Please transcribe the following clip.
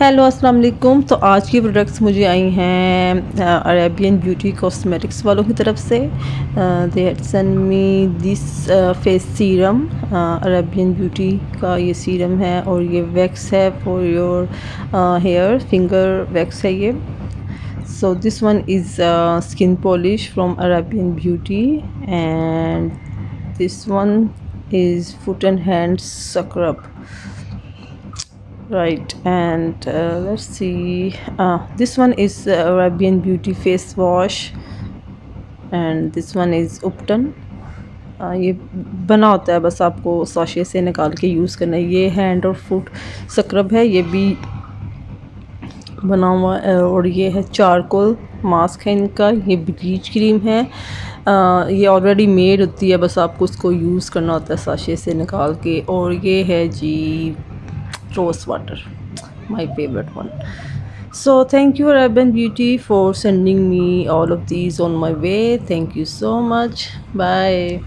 Hello अस्सलाम वालेकुम। तो आज की प्रोडक्ट्स मुझे आई हैं अरेबियन ब्यूटी कॉस्मेटिक्स वालों की तरफ से। They had send me this face serum. Arabian Beauty का ये सीरम है और ये वैक्स है for your hair, finger wax है ये। So this one is skin polish from Arabian Beauty and this one is foot and hand scrub, right? And let's see, this one is Arabian beauty face wash and this one is Ubtan. ये बना होता है, बस आपको sachet से निकाल के use करना है। ये हैंड और फुट स्क्रब है, ये भी बना हुआ है। और ये है चारकोल मास्क है इनका। ये ब्लीच क्रीम है, ये ऑलरेडी मेड होती है, बस आपको उसको यूज़ करना होता है साशे से निकाल के। और ये है जी rose water, my favorite one. So thank you Arabian Beauty for sending me all of these on my way. Thank you so much. Bye.